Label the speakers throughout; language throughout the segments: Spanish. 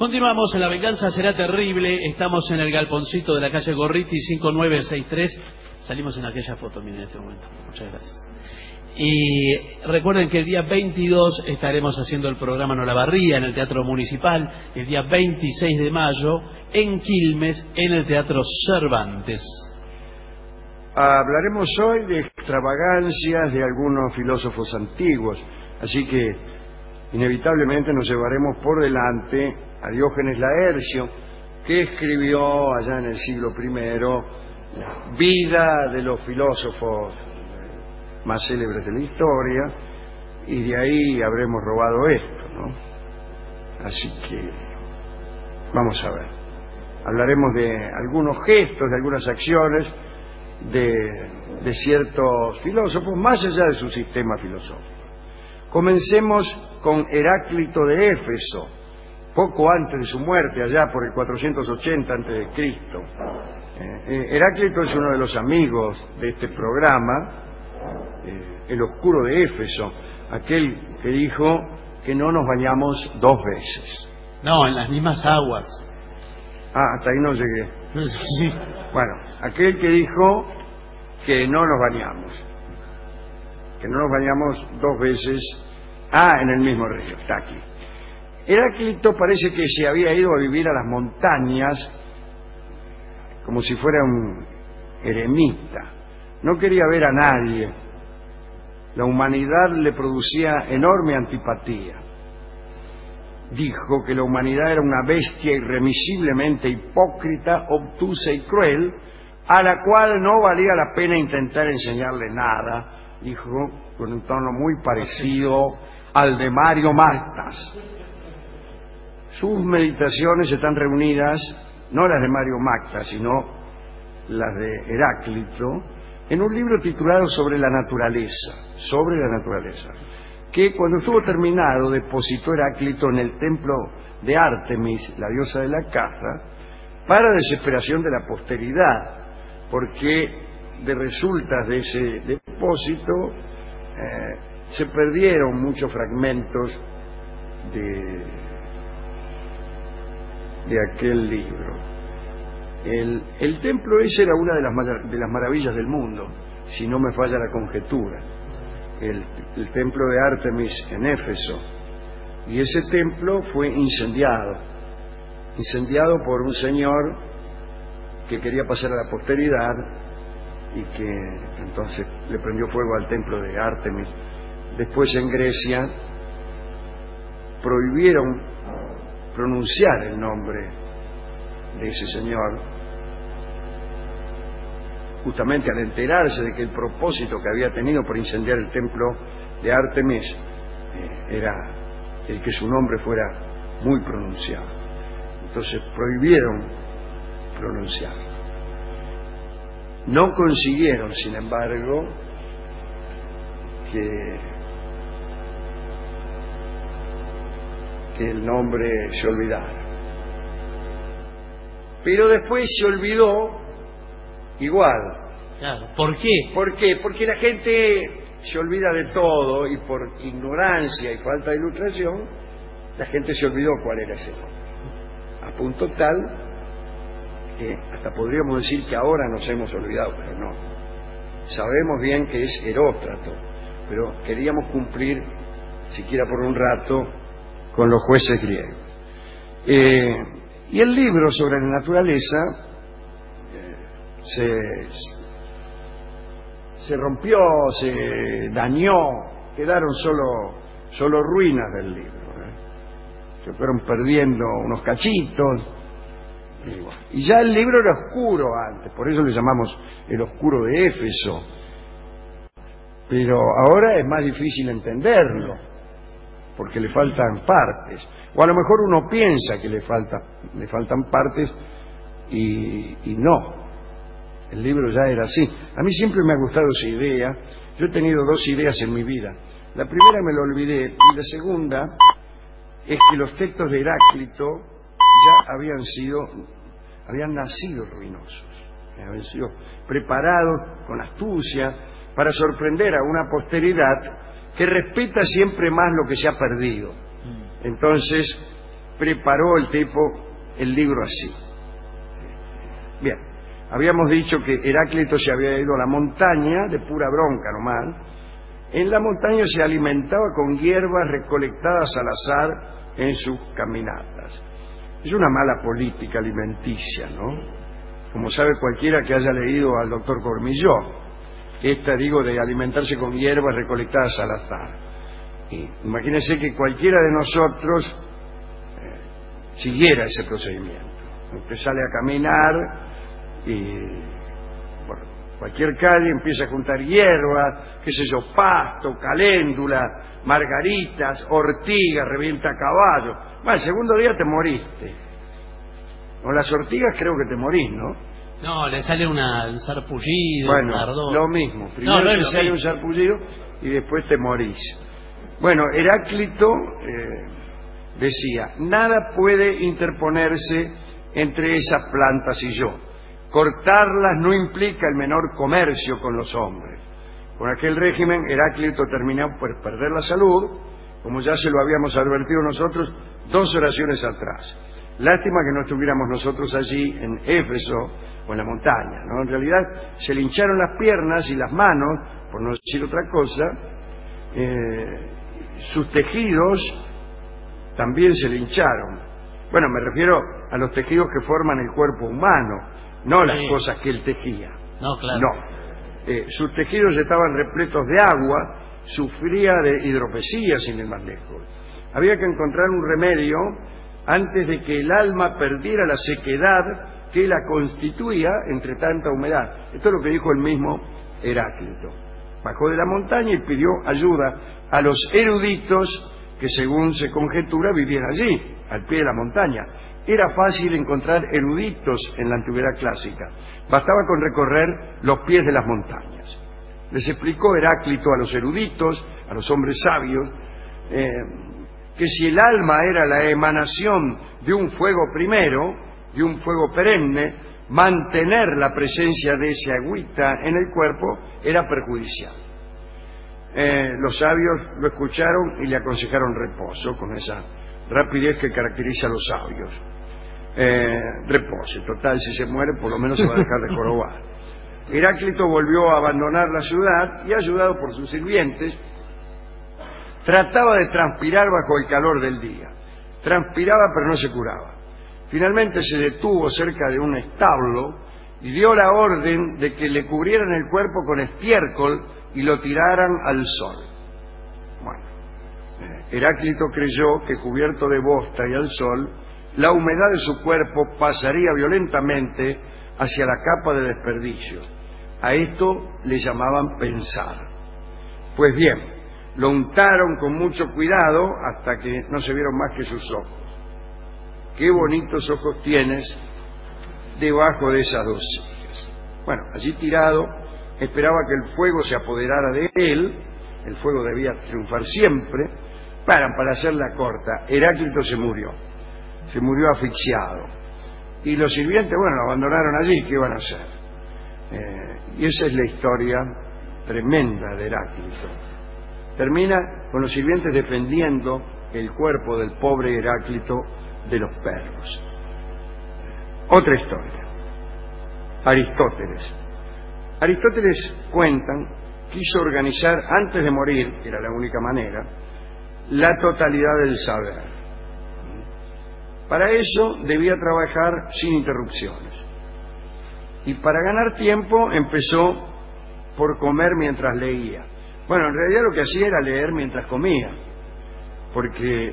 Speaker 1: Continuamos en La Venganza Será Terrible. Estamos en el galponcito de la calle Gorriti 5963. Salimos en aquella foto, miren, en este momento. Muchas gracias. Y recuerden que el día 22 estaremos haciendo el programa en Olavarría, en el Teatro Municipal. El día 26 de mayo en Quilmes, en el Teatro Cervantes.
Speaker 2: Hablaremos hoy de extravagancias de algunos filósofos antiguos, así que inevitablemente nos llevaremos por delante a Diógenes Laercio, que escribió allá en el siglo I la vida de los filósofos más célebres de la historia, y de ahí habremos robado esto, ¿no? Así que vamos a ver. Hablaremos de algunos gestos, de algunas acciones de ciertos filósofos, más allá de su sistema filosófico. Comencemos con Heráclito de Éfeso, poco antes de su muerte, allá por el 480 a.C. Heráclito es uno de los amigos de este programa, el oscuro de Éfeso, aquel que dijo que no nos bañamos 2 veces.
Speaker 1: No, en las mismas aguas.
Speaker 2: Hasta ahí no llegué.
Speaker 1: Sí.
Speaker 2: Bueno, aquel que dijo que no nos bañamos. Que no nos bañamos 2 veces en el mismo río. Está aquí. Heráclito parece que se había ido a vivir a las montañas como si fuera un eremita. No quería ver a nadie. La humanidad le producía enorme antipatía. Dijo que la humanidad era una bestia irremisiblemente hipócrita, obtusa y cruel, a la cual no valía la pena intentar enseñarle nada, dijo con un tono muy parecido al de Mario Matas. Sus meditaciones están reunidas, no las de Mario Matas, sino las de Heráclito, en un libro titulado Sobre la naturaleza, que cuando estuvo terminado depositó Heráclito en el templo de Artemis, la diosa de la caza, para desesperación de la posteridad, porque de resultas de ese depósito se perdieron muchos fragmentos de aquel libro. El templo ese era una de las maravillas del mundo, si no me falla la conjetura, el templo de Artemis en Éfeso. Y ese templo fue incendiado por un señor que quería pasar a la posteridad y que entonces le prendió fuego al templo de Artemis. Después en Grecia prohibieron pronunciar el nombre de ese señor, justamente al enterarse de que el propósito que había tenido por incendiar el templo de Artemis era el que su nombre fuera muy pronunciado. Entonces prohibieron pronunciarlo. No consiguieron, sin embargo, que el nombre se olvidara. Pero después se olvidó igual.
Speaker 1: Claro. ¿Por qué?
Speaker 2: ¿Por qué? Porque la gente se olvida de todo, y por ignorancia y falta de ilustración, la gente se olvidó cuál era ese nombre. A punto tal que hasta podríamos decir que ahora nos hemos olvidado, pero no. Sabemos bien que es Heróstrato, pero queríamos cumplir, siquiera por un rato, con los jueces griegos. Y el libro sobre la naturaleza se rompió, se dañó, quedaron solo ruinas del libro. Se fueron perdiendo unos cachitos. Y ya el libro era oscuro antes, por eso le llamamos el oscuro de Éfeso. Pero ahora es más difícil entenderlo, porque le faltan partes. O a lo mejor uno piensa que le faltan partes y no. El libro ya era así. A mí siempre me ha gustado esa idea. Yo he tenido 2 ideas en mi vida. La primera me la olvidé, y la segunda es que los textos de Heráclito ya habían nacido ruinosos, habían sido preparados con astucia para sorprender a una posteridad que respeta siempre más lo que se ha perdido. Entonces preparó el tipo el libro así. Bien, habíamos dicho que Heráclito se había ido a la montaña de pura bronca nomás. En la montaña se alimentaba con hierbas recolectadas al azar en sus caminatas. Es una mala política alimenticia, ¿no? Como sabe cualquiera que haya leído al doctor Cormillot. Esta, digo, de alimentarse con hierbas recolectadas al azar. Imagínense que cualquiera de nosotros siguiera ese procedimiento. Usted sale a caminar y por cualquier calle empieza a juntar hierbas, qué sé yo, pasto, caléndula, margaritas, ortigas, revienta caballo. Bueno, el segundo día te moriste. Con las ortigas creo que te morís, ¿no?
Speaker 1: No, le sale un sarpullido,
Speaker 2: bueno,
Speaker 1: un ardor.
Speaker 2: Lo mismo. Primero te sale un sarpullido y después te morís. Bueno, Heráclito decía, nada puede interponerse entre esas plantas y yo. Cortarlas no implica el menor comercio con los hombres. Con aquel régimen, Heráclito terminó por perder la salud, como ya se lo habíamos advertido nosotros 2 oraciones atrás. Lástima que no estuviéramos nosotros allí en Éfeso o en la montaña, ¿no? En realidad se le hincharon las piernas y las manos, por no decir otra cosa. Sus tejidos también se le hincharon. Bueno, me refiero a los tejidos que forman el cuerpo humano, no las cosas que él tejía.
Speaker 1: No, claro.
Speaker 2: No. Sus tejidos estaban repletos de agua, sufría de hidropesía, sin ir más lejos. Había que encontrar un remedio antes de que el alma perdiera la sequedad que la constituía entre tanta humedad. Esto es lo que dijo el mismo Heráclito. Bajó de la montaña y pidió ayuda a los eruditos que, según se conjetura, vivían allí, al pie de la montaña. Era fácil encontrar eruditos en la antigüedad clásica. Bastaba con recorrer los pies de las montañas. Les explicó Heráclito a los eruditos, a los hombres sabios, que si el alma era la emanación de un fuego primero, de un fuego perenne, mantener la presencia de esa agüita en el cuerpo era perjudicial. Los sabios lo escucharon y le aconsejaron reposo, con esa rapidez que caracteriza a los sabios. Repose, total, si se muere por lo menos se va a dejar de jorobar. Heráclito volvió a abandonar la ciudad y, ayudado por sus sirvientes, trataba de transpirar bajo el calor del día. Transpiraba pero no se curaba. Finalmente se detuvo cerca de un establo y dio la orden de que le cubrieran el cuerpo con estiércol y lo tiraran al sol. Bueno, Heráclito creyó que, cubierto de bosta y al sol, la humedad de su cuerpo pasaría violentamente hacia la capa de desperdicio. A esto le llamaban pensar. Pues bien, lo untaron con mucho cuidado hasta que no se vieron más que sus ojos. Qué bonitos ojos tienes debajo de esas 2 cejas. Bueno, allí tirado, esperaba que el fuego se apoderara de él. El fuego debía triunfar siempre. Para hacerla corta, Heráclito se murió asfixiado. Y los sirvientes, bueno, lo abandonaron allí. ¿Qué iban a hacer? Y esa es la historia tremenda de Heráclito. Termina con los sirvientes defendiendo el cuerpo del pobre Heráclito de los perros. Otra historia. Aristóteles cuentan, quiso organizar antes de morir, que era la única manera, la totalidad del saber. Para eso debía trabajar sin interrupciones. Y para ganar tiempo empezó por comer mientras leía. Bueno, en realidad lo que hacía era leer mientras comía, porque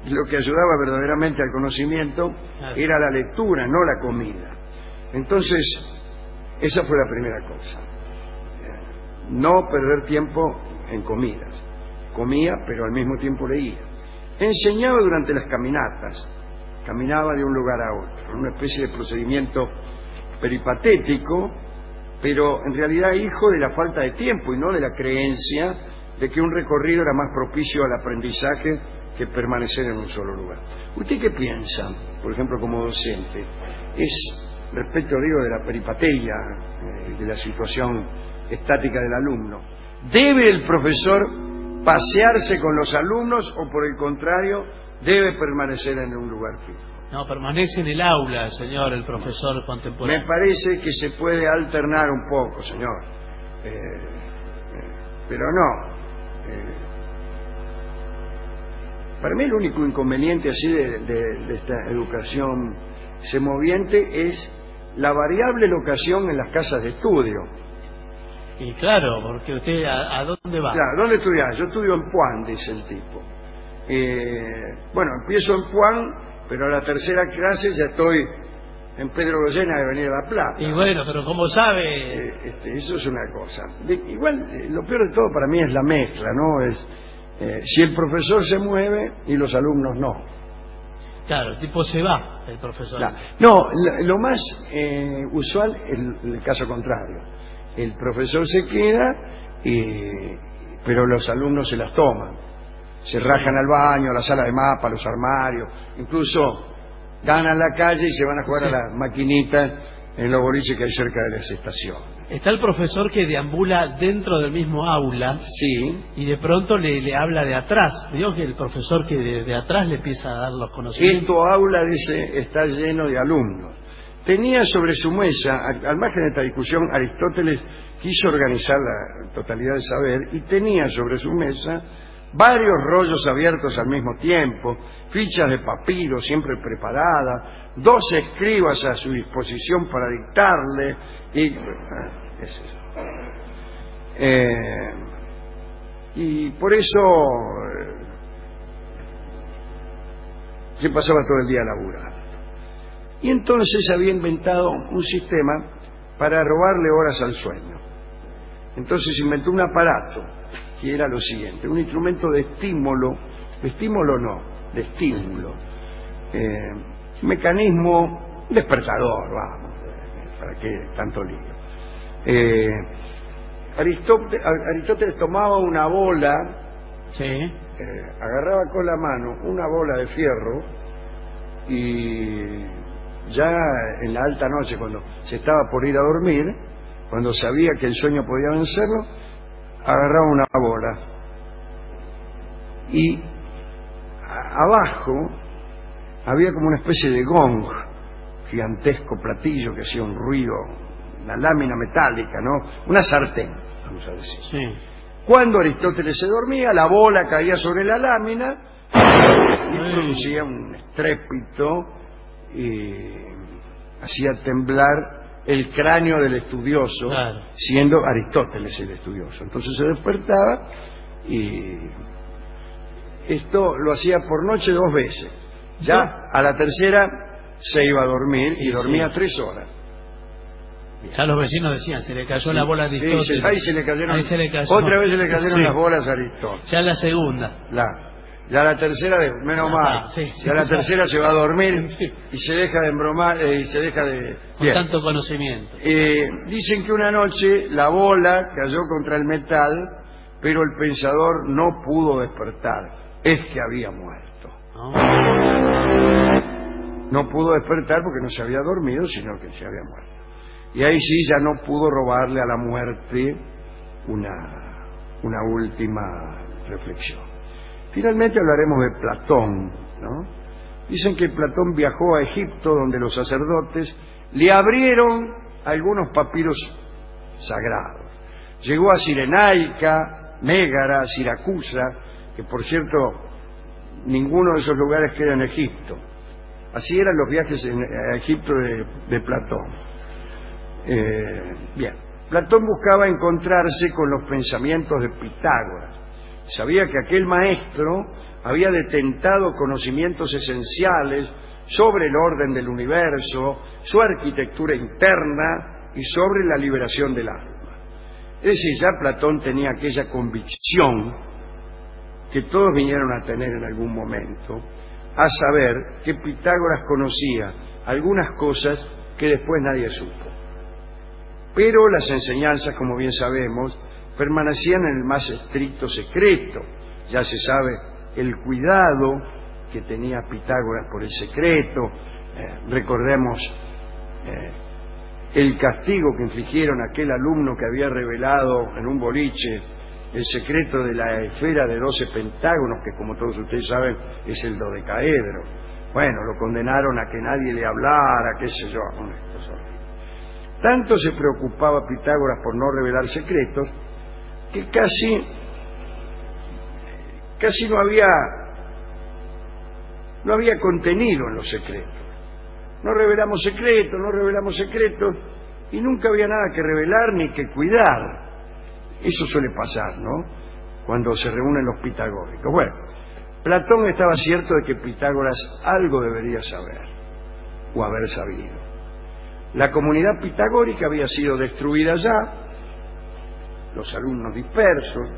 Speaker 2: lo que ayudaba verdaderamente al conocimiento era la lectura, no la comida. Entonces, esa fue la primera cosa. No perder tiempo en comidas. Comía, pero al mismo tiempo leía. Enseñaba durante las caminatas. Caminaba de un lugar a otro, una especie de procedimiento peripatético, pero en realidad hijo de la falta de tiempo y no de la creencia de que un recorrido era más propicio al aprendizaje que permanecer en un solo lugar. ¿Usted qué piensa, por ejemplo, como docente? Es respecto, digo, de la peripateia, de la situación estática del alumno. ¿Debe el profesor pasearse con los alumnos o por el contrario debe permanecer en un lugar fijo?
Speaker 1: No, permanece en el aula, señor, el profesor contemporáneo.
Speaker 2: Me parece que se puede alternar un poco, señor. Pero no. Para mí el único inconveniente así de esta educación semoviente es la variable locación en las casas de estudio.
Speaker 1: Y claro, porque usted, ¿a dónde va?
Speaker 2: Claro, ¿dónde estudiás? Yo estudio en Puan, dice el tipo. Bueno, empiezo en Puan, pero a la tercera clase ya estoy en Pedro Goyena de Avenida La Plata.
Speaker 1: Y bueno, pero ¿cómo sabe?
Speaker 2: Eso es una cosa. Igual, lo peor de todo para mí es la mezcla, ¿no? Es si el profesor se mueve y los alumnos no.
Speaker 1: Claro, el tipo se va, el profesor.
Speaker 2: Claro. No, lo más usual es el caso contrario. El profesor se queda, pero los alumnos se las toman. Se rajan al baño, a la sala de mapa, a los armarios. Incluso ganan la calle y se van a jugar a las maquinitas en los boliches que hay cerca de las estaciones.
Speaker 1: Está el profesor que deambula dentro del mismo aula.
Speaker 2: Sí.
Speaker 1: Y de pronto le habla de atrás. Digo que el profesor que de atrás le empieza a dar los conocimientos.
Speaker 2: Esto aula, dice, está lleno de alumnos. Tenía sobre su mesa, al margen de esta discusión, Aristóteles quiso organizar la totalidad del saber y tenía sobre su mesa varios rollos abiertos al mismo tiempo, fichas de papiro siempre preparadas, 2 escribas a su disposición para dictarle y por eso se pasaba todo el día laburando. Y entonces había inventado un sistema para robarle horas al sueño. Entonces inventó un aparato que era lo siguiente: un instrumento de estímulo, de estímulo, mecanismo despertador, vamos, para qué tanto lío. Aristóteles tomaba una bola,
Speaker 1: sí,
Speaker 2: agarraba con la mano una bola de fierro y ya en la alta noche, cuando se estaba por ir a dormir, cuando sabía que el sueño podía vencerlo, agarraba una bola y abajo había como una especie de gong, gigantesco platillo que hacía un ruido, una lámina metálica, ¿no? Una sartén, vamos a decir.
Speaker 1: Sí.
Speaker 2: Cuando Aristóteles se dormía, la bola caía sobre la lámina y producía un estrépito y hacía temblar el cráneo del estudioso,
Speaker 1: claro,
Speaker 2: siendo Aristóteles el estudioso. Entonces se despertaba y esto lo hacía por noche 2 veces. Ya a la tercera se iba a dormir y dormía 3 horas.
Speaker 1: Ya los vecinos decían, se le cayó la bola a Aristóteles.
Speaker 2: Sí, ahí se le cayeron.
Speaker 1: Ahí se le cayó.
Speaker 2: Otra vez se le cayeron las bolas a Aristóteles.
Speaker 1: Ya la segunda.
Speaker 2: Ya la tercera, menos mal. Ya la tercera se va a dormir y se deja de embromar y se deja de...
Speaker 1: Con tanto conocimiento.
Speaker 2: Dicen que una noche la bola cayó contra el metal, pero el pensador no pudo despertar. Es que había muerto. No pudo despertar porque no se había dormido, sino que se había muerto. Y ahí sí ya no pudo robarle a la muerte una última reflexión. Finalmente hablaremos de Platón, ¿no? Dicen que Platón viajó a Egipto, donde los sacerdotes le abrieron algunos papiros sagrados. Llegó a Cirenaica, Mégara, Siracusa, que por cierto ninguno de esos lugares queda en Egipto. Así eran los viajes a Egipto de Platón. Bien, Platón buscaba encontrarse con los pensamientos de Pitágoras. Sabía que aquel maestro había detentado conocimientos esenciales sobre el orden del universo, su arquitectura interna y sobre la liberación del alma. Es decir, ya Platón tenía aquella convicción que todos vinieron a tener en algún momento, a saber que Pitágoras conocía algunas cosas que después nadie supo. Pero las enseñanzas, como bien sabemos, permanecían en el más estricto secreto. Ya se sabe el cuidado que tenía Pitágoras por el secreto. Recordemos el castigo que infligieron a aquel alumno que había revelado en un boliche el secreto de la esfera de 12 pentágonos, que como todos ustedes saben es el dodecaedro. Bueno, lo condenaron a que nadie le hablara, qué sé yo, una cosa horrible. Tanto se preocupaba Pitágoras por no revelar secretos, que casi no había contenido en los secretos. No revelamos secretos, y nunca había nada que revelar ni que cuidar. Eso suele pasar, ¿no?, cuando se reúnen los pitagóricos. Bueno, Platón estaba cierto de que Pitágoras algo debería saber, o haber sabido. La comunidad pitagórica había sido destruida ya, los alumnos dispersos,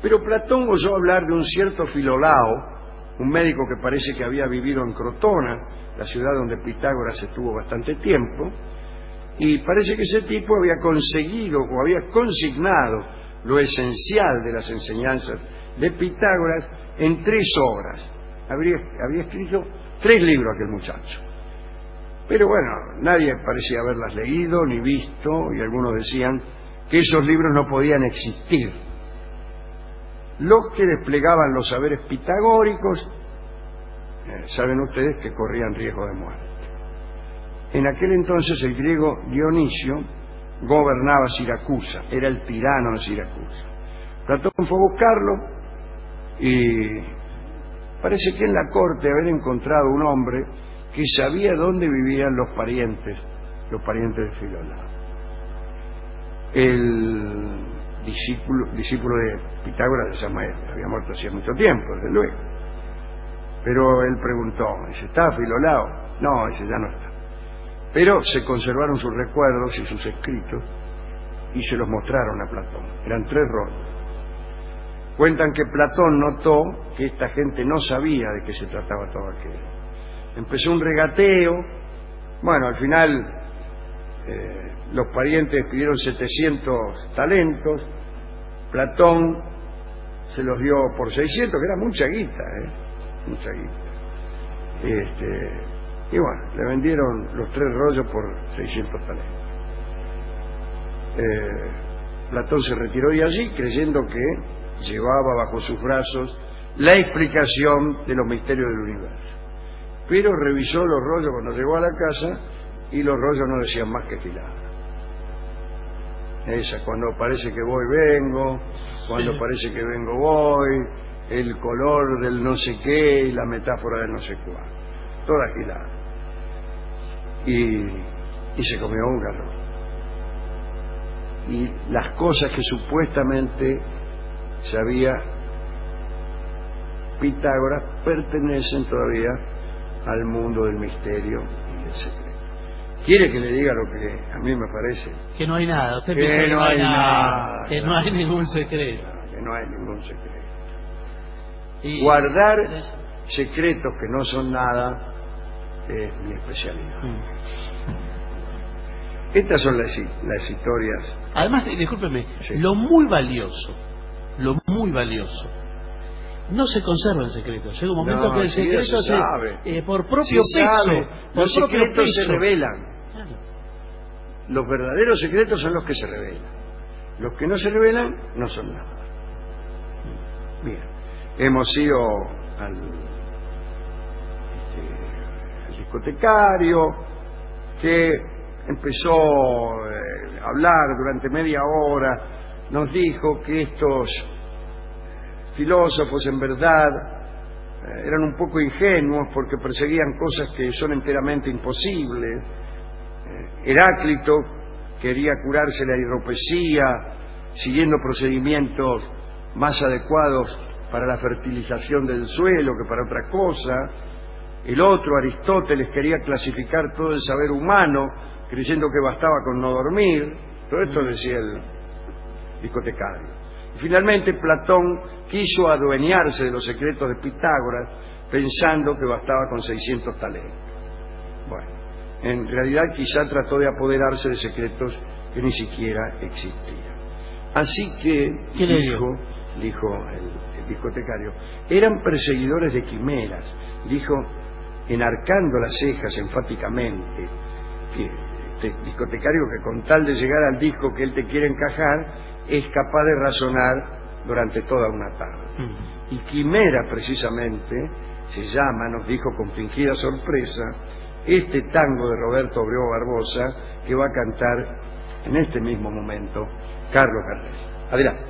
Speaker 2: pero Platón oyó hablar de un cierto Filolao, un médico que parece que había vivido en Crotona, la ciudad donde Pitágoras estuvo bastante tiempo, y parece que ese tipo había conseguido o había consignado lo esencial de las enseñanzas de Pitágoras en 3 obras. Había escrito 3 libros aquel muchacho. Pero bueno, nadie parecía haberlas leído ni visto, y algunos decían que esos libros no podían existir. Los que desplegaban los saberes pitagóricos, saben ustedes que corrían riesgo de muerte. En aquel entonces el griego Dionisio gobernaba Siracusa, era el tirano de Siracusa. Platón fue a buscarlo y parece que en la corte haber encontrado un hombre que sabía dónde vivían los parientes de Filolao. El discípulo de Pitágoras de Samael, había muerto hacía mucho tiempo, desde luego. Pero él preguntó, dice, ¿está Filolao? No, dice, ya no está. Pero se conservaron sus recuerdos y sus escritos y se los mostraron a Platón. Eran 3 rollos. Cuentan que Platón notó que esta gente no sabía de qué se trataba todo aquello. Empezó un regateo. Bueno, al final los parientes pidieron 700 talentos. Platón se los dio por 600, que era mucha guita, mucha guita. Y bueno, le vendieron los 3 rollos por 600 talentos. Platón se retiró de allí creyendo que llevaba bajo sus brazos la explicación de los misterios del universo. Pero revisó los rollos cuando llegó a la casa y los rollos no decían más que filada. Esa, cuando parece que voy, vengo, cuando parece que vengo, voy, el color del no sé qué y la metáfora del no sé cuál. Toda gilada. Y se comió un garrón. Y las cosas que supuestamente sabía Pitágoras pertenecen todavía al mundo del misterio y del secreto. ¿Quiere que le diga lo que a mí me parece?
Speaker 1: Que no hay nada. Usted
Speaker 2: piensa que no hay nada.
Speaker 1: Que no hay ningún secreto.
Speaker 2: Que no hay ningún secreto.
Speaker 1: Y
Speaker 2: guardar secretos que no son nada es mi especialidad. Estas son las historias.
Speaker 1: Además, discúlpeme,
Speaker 2: Sí.
Speaker 1: lo muy valioso, no se conserva en secreto. Llega un momento que el
Speaker 2: sí,
Speaker 1: secreto
Speaker 2: se sabe.
Speaker 1: por propio
Speaker 2: Se
Speaker 1: peso,
Speaker 2: sabe.
Speaker 1: por
Speaker 2: Los
Speaker 1: propio
Speaker 2: secretos
Speaker 1: peso.
Speaker 2: se revelan.
Speaker 1: Claro.
Speaker 2: Los verdaderos secretos son los que se revelan. Los que no se revelan no son nada. Bien, hemos ido al discotecario que empezó a hablar durante media hora, nos dijo que estos filósofos en verdad eran un poco ingenuos porque perseguían cosas que son enteramente imposibles. Heráclito quería curarse la hidropesía siguiendo procedimientos más adecuados para la fertilización del suelo que para otra cosa. El otro, Aristóteles, quería clasificar todo el saber humano creyendo que bastaba con no dormir. Todo esto decía el discotecario. Y finalmente Platón quiso adueñarse de los secretos de Pitágoras pensando que bastaba con 600 talentos. Bueno, en realidad quizá trató de apoderarse de secretos que ni siquiera existían. Así que, dijo el discotecario, eran perseguidores de quimeras, dijo, enarcando las cejas enfáticamente, que este discotecario que con tal de llegar al disco que él te quiere encajar, es capaz de razonar durante toda una tarde. Y Quimera, precisamente, se llama, nos dijo con fingida sorpresa, este tango de Roberto Abreu Barbosa que va a cantar en este mismo momento Carlos Gardel. Adelante.